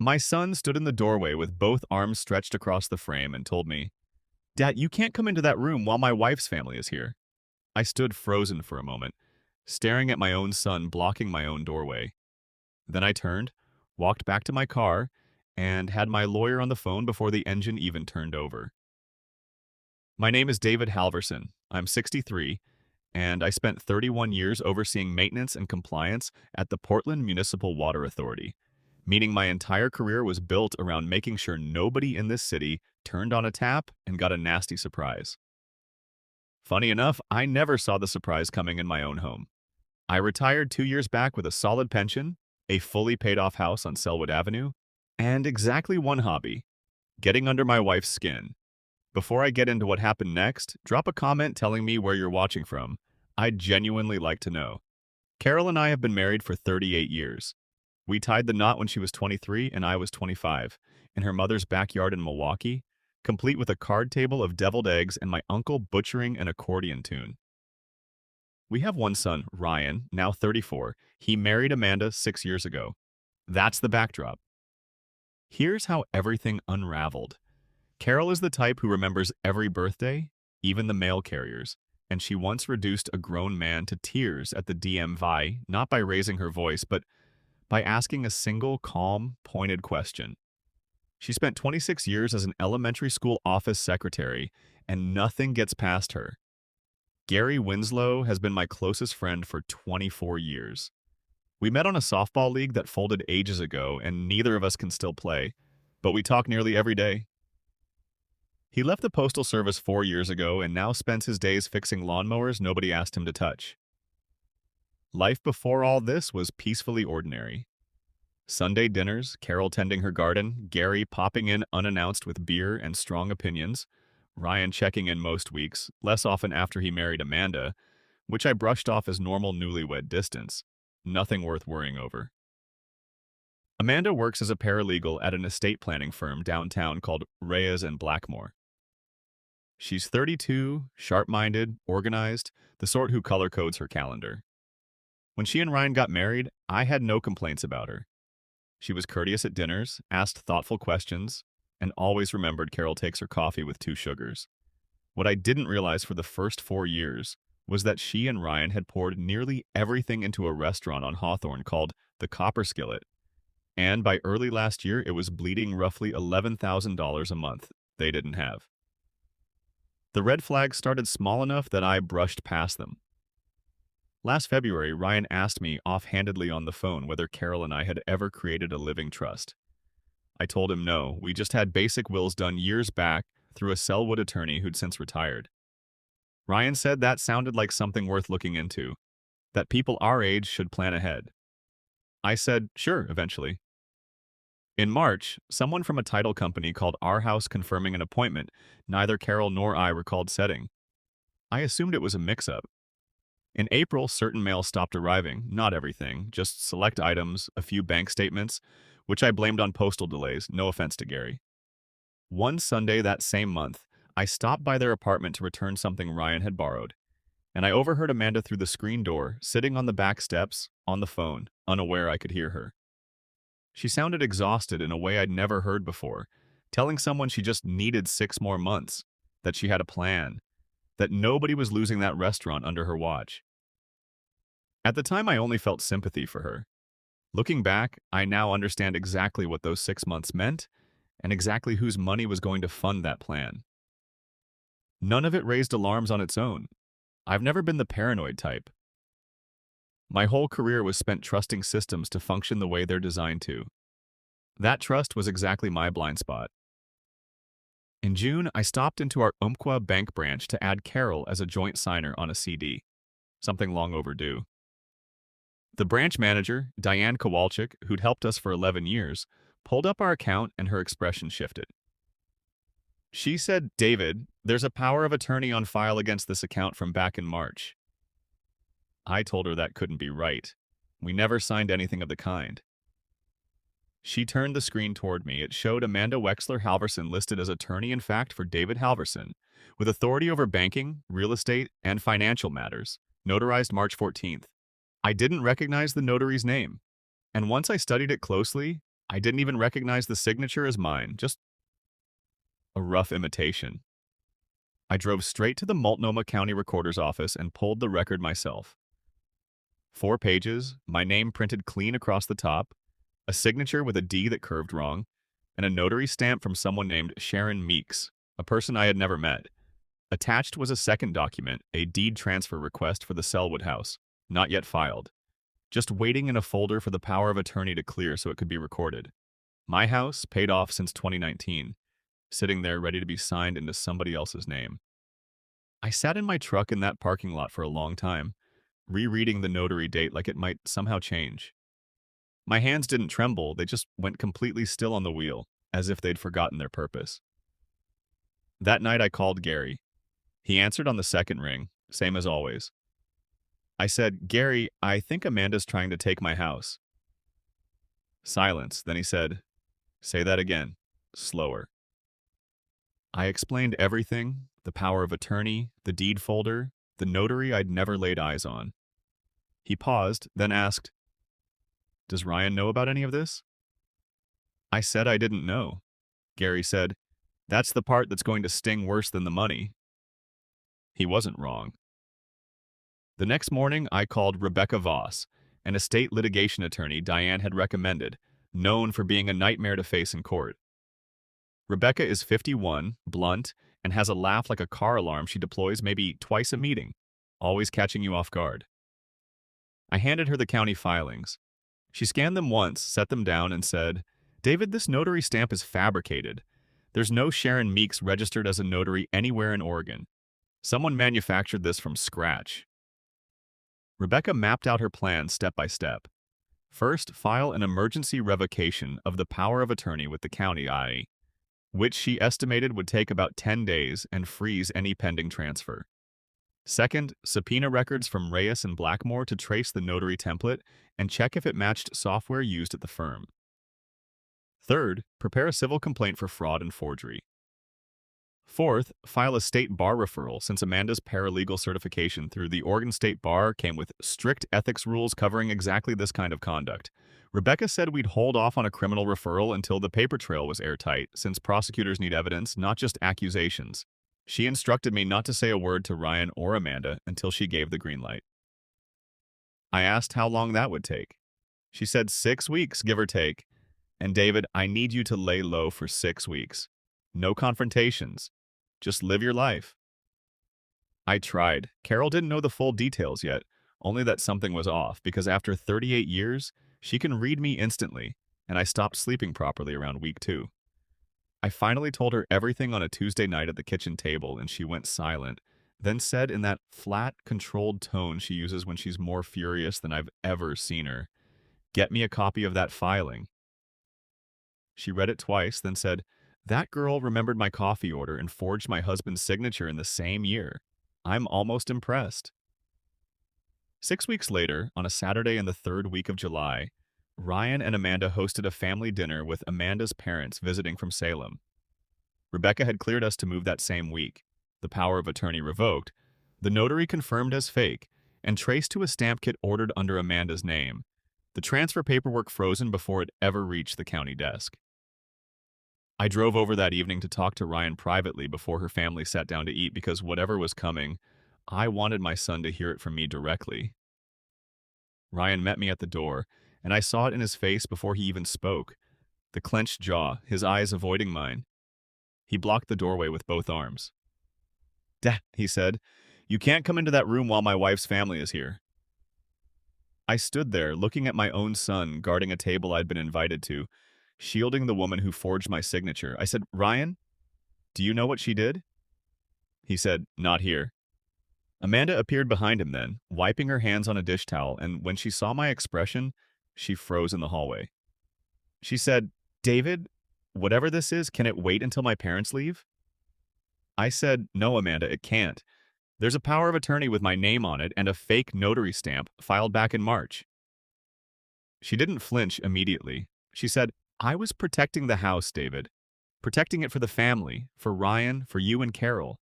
My son stood in the doorway with both arms stretched across the frame and told me, "Dad, you can't come into that room while my wife's family is here." I stood frozen for a moment, staring at my own son blocking my own doorway. Then I turned, walked back to my car, and had my lawyer on the phone before the engine even turned over. My name is David Halverson. I'm 63, and I spent 31 years overseeing maintenance and compliance at the Portland Municipal Water Authority, meaning my entire career was built around making sure nobody in this city turned on a tap and got a nasty surprise. Funny enough, I never saw the surprise coming in my own home. I retired 2 years back with a solid pension, a fully paid-off house on Selwood Avenue, and exactly one hobby: getting under my wife's skin. Before I get into what happened next, drop a comment telling me where you're watching from. I'd genuinely like to know. Carol and I have been married for 38 years. We tied the knot when she was 23 and I was 25, in her mother's backyard in Milwaukee, complete with a card table of deviled eggs and my uncle butchering an accordion tune. We have one son, Ryan, now 34. He married Amanda 6 years ago. That's the backdrop. Here's how everything unraveled. Carol is the type who remembers every birthday, even the mail carriers, and she once reduced a grown man to tears at the DMV, not by raising her voice, but by asking a single, calm, pointed question. She spent 26 years as an elementary school office secretary, and nothing gets past her. Gary Winslow has been my closest friend for 24 years. We met on a softball league that folded ages ago, and neither of us can still play, but we talk nearly every day. He left the Postal Service 4 years ago and now spends his days fixing lawnmowers nobody asked him to touch. Life before all this was peacefully ordinary. Sunday dinners, Carol tending her garden, Gary popping in unannounced with beer and strong opinions, Ryan checking in most weeks, less often after he married Amanda, which I brushed off as normal newlywed distance. Nothing worth worrying over. Amanda works as a paralegal at an estate planning firm downtown called Reyes and Blackmore. She's 32, sharp-minded, organized, the sort who color codes her calendar. When she and Ryan got married, I had no complaints about her. She was courteous at dinners, asked thoughtful questions, and always remembered Carol takes her coffee with 2 sugars. What I didn't realize for the first 4 years was that she and Ryan had poured nearly everything into a restaurant on Hawthorne called the Copper Skillet, and by early last year it was bleeding roughly $11,000 a month they didn't have. The red flags started small enough that I brushed past them. Last February, Ryan asked me offhandedly on the phone whether Carol and I had ever created a living trust. I told him no, we just had basic wills done years back through a Selwood attorney who'd since retired. Ryan said that sounded like something worth looking into, that people our age should plan ahead. I said, sure, eventually. In March, someone from a title company called our house confirming an appointment neither Carol nor I recalled setting. I assumed it was a mix-up. In April, certain mail stopped arriving, not everything, just select items, a few bank statements, which I blamed on postal delays, no offense to Gary. One Sunday that same month, I stopped by their apartment to return something Ryan had borrowed, and I overheard Amanda through the screen door, sitting on the back steps, on the phone, unaware I could hear her. She sounded exhausted in a way I'd never heard before, telling someone she just needed 6 more months, that she had a plan, that nobody was losing that restaurant under her watch. At the time, I only felt sympathy for her. Looking back, I now understand exactly what those 6 months meant and exactly whose money was going to fund that plan. None of it raised alarms on its own. I've never been the paranoid type. My whole career was spent trusting systems to function the way they're designed to. That trust was exactly my blind spot. In June, I stopped into our Umpqua bank branch to add Carol as a joint signer on a CD, something long overdue. The branch manager, Diane Kowalczyk, who'd helped us for 11 years, pulled up our account and her expression shifted. She said, "David, there's a power of attorney on file against this account from back in March." I told her that couldn't be right. We never signed anything of the kind. She turned the screen toward me. It showed Amanda Wexler Halverson listed as attorney in fact for David Halverson, with authority over banking, real estate, and financial matters, notarized March 14th. I didn't recognize the notary's name, and once I studied it closely, I didn't even recognize the signature as mine, just a rough imitation. I drove straight to the Multnomah County Recorder's office and pulled the record myself. 4 pages, my name printed clean across the top, a signature with a D that curved wrong, and a notary stamp from someone named Sharon Meeks, a person I had never met. Attached was a second document, a deed transfer request for the Selwood house, not yet filed, just waiting in a folder for the power of attorney to clear so it could be recorded. My house, paid off since 2019, sitting there ready to be signed into somebody else's name. I sat in my truck in that parking lot for a long time, rereading the notary date like it might somehow change. My hands didn't tremble, they just went completely still on the wheel, as if they'd forgotten their purpose. That night I called Gary. He answered on the second ring, same as always. I said, "Gary, I think Amanda's trying to take my house." Silence, then he said, "Say that again, slower." I explained everything, the power of attorney, the deed folder, the notary I'd never laid eyes on. He paused, then asked, "Does Ryan know about any of this?" I said I didn't know. Gary said, "That's the part that's going to sting worse than the money." He wasn't wrong. The next morning, I called Rebecca Voss, an estate litigation attorney Diane had recommended, known for being a nightmare to face in court. Rebecca is 51, blunt, and has a laugh like a car alarm she deploys maybe twice a meeting, always catching you off guard. I handed her the county filings. She scanned them once, set them down, and said, "David, this notary stamp is fabricated. There's no Sharon Meeks registered as a notary anywhere in Oregon. Someone manufactured this from scratch." Rebecca mapped out her plan step by step. First, file an emergency revocation of the power of attorney with the county IE, which she estimated would take about 10 days and freeze any pending transfer. Second, subpoena records from Reyes and Blackmore to trace the notary template and check if it matched software used at the firm. Third, prepare a civil complaint for fraud and forgery. Fourth, file a state bar referral since Amanda's paralegal certification through the Oregon State Bar came with strict ethics rules covering exactly this kind of conduct. Rebecca said we'd hold off on a criminal referral until the paper trail was airtight, since prosecutors need evidence, not just accusations. She instructed me not to say a word to Ryan or Amanda until she gave the green light. I asked how long that would take. She said 6 weeks, give or take. And David, I need you to lay low for 6 weeks. No confrontations. Just live your life. I tried. Carol didn't know the full details yet, only that something was off, because after 38 years, she can read me instantly, and I stopped sleeping properly around week 2. I finally told her everything on a Tuesday night at the kitchen table, and she went silent, then said in that flat, controlled tone she uses when she's more furious than I've ever seen her, "Get me a copy of that filing." She read it twice, then said, "That girl remembered my coffee order and forged my husband's signature in the same year. I'm almost impressed." 6 weeks later, on a Saturday in the third week of July, Ryan and Amanda hosted a family dinner with Amanda's parents visiting from Salem. Rebecca had cleared us to move that same week, the power of attorney revoked, the notary confirmed as fake, and traced to a stamp kit ordered under Amanda's name, the transfer paperwork frozen before it ever reached the county desk. I drove over that evening to talk to Ryan privately before her family sat down to eat because whatever was coming, I wanted my son to hear it from me directly. Ryan met me at the door, and I saw it in his face before he even spoke, the clenched jaw, his eyes avoiding mine. He blocked the doorway with both arms. "Dad," he said, "you can't come into that room while my wife's family is here." I stood there, looking at my own son guarding a table I'd been invited to, shielding the woman who forged my signature. I said, "Ryan, do you know what she did?" He said, "Not here." Amanda appeared behind him then, wiping her hands on a dish towel, and when she saw my expression, she froze in the hallway. She said, "David, whatever this is, can it wait until my parents leave?" I said, "No, Amanda, it can't. There's a power of attorney with my name on it and a fake notary stamp filed back in March." She didn't flinch immediately. She said, "I was protecting the house, David. Protecting it for the family, for Ryan, for you and Carol.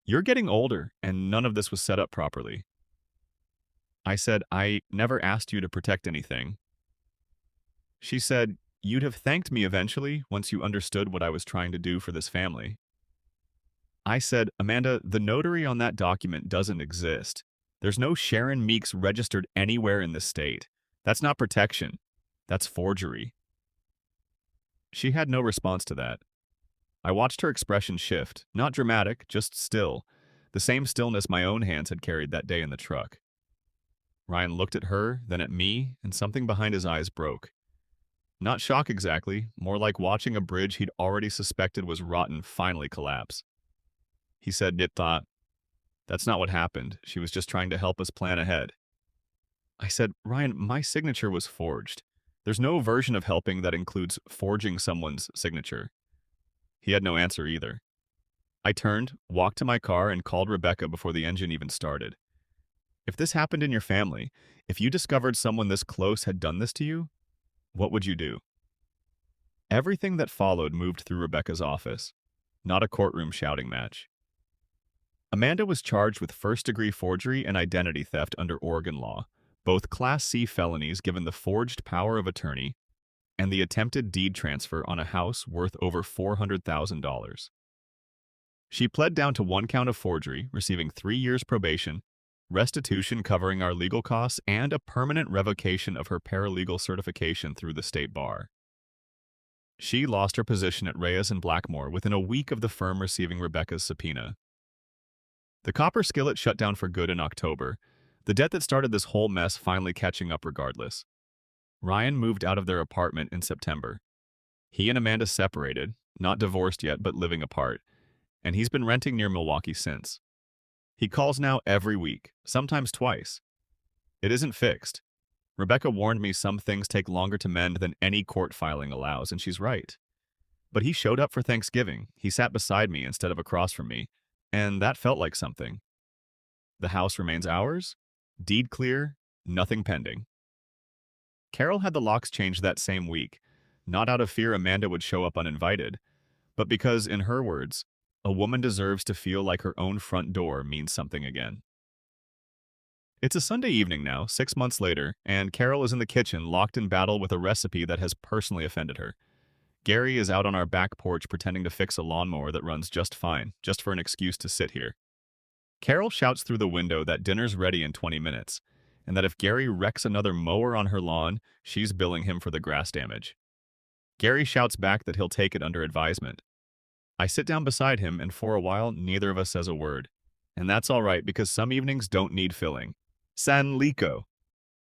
You're getting older, and none of this was set up properly." I said, "I never asked you to protect anything." She said, You'd have thanked me eventually once you understood what I was trying to do for this family. I said, Amanda, the notary on that document doesn't exist. There's no Sharon Meeks registered anywhere in the state. That's not protection. That's forgery. She had no response to that. I watched her expression shift, not dramatic, just still, the same stillness my own hands had carried that day in the truck. Ryan looked at her, then at me, and something behind his eyes broke. Not shock exactly, more like watching a bridge he'd already suspected was rotten finally collapse. He said, "It thought, that's not what happened. She was just trying to help us plan ahead." I said, Ryan, my signature was forged. There's no version of helping that includes forging someone's signature. He had no answer either. I turned, walked to my car, and called Rebecca before the engine even started. If this happened in your family, if you discovered someone this close had done this to you, what would you do? Everything that followed moved through Rebecca's office, not a courtroom shouting match. Amanda was charged with first-degree forgery and identity theft under Oregon law, both Class C felonies given the forged power of attorney and the attempted deed transfer on a house worth over $400,000. She pled down to one count of forgery, receiving 3 years probation, restitution covering our legal costs, and a permanent revocation of her paralegal certification through the state bar. She lost her position at Reyes and Blackmore within a week of the firm receiving Rebecca's subpoena. The copper skillet shut down for good in October, the debt that started this whole mess finally catching up regardless. Ryan moved out of their apartment in September. He and Amanda separated, not divorced yet but living apart, and he's been renting near Milwaukee since. He calls now every week, sometimes twice. It isn't fixed. Rebecca warned me some things take longer to mend than any court filing allows, and she's right. But he showed up for Thanksgiving. He sat beside me instead of across from me, and that felt like something. The house remains ours, deed clear, nothing pending. Carol had the locks changed that same week, not out of fear Amanda would show up uninvited, but because, in her words, a woman deserves to feel like her own front door means something again. It's a Sunday evening now, 6 months later, and Carol is in the kitchen locked in battle with a recipe that has personally offended her. Gary is out on our back porch pretending to fix a lawnmower that runs just fine, just for an excuse to sit here. Carol shouts through the window that dinner's ready in 20 minutes, and that if Gary wrecks another mower on her lawn, she's billing him for the grass damage. Gary shouts back that he'll take it under advisement. I sit down beside him, and for a while, neither of us says a word. And that's all right, because some evenings don't need filling. San Lico.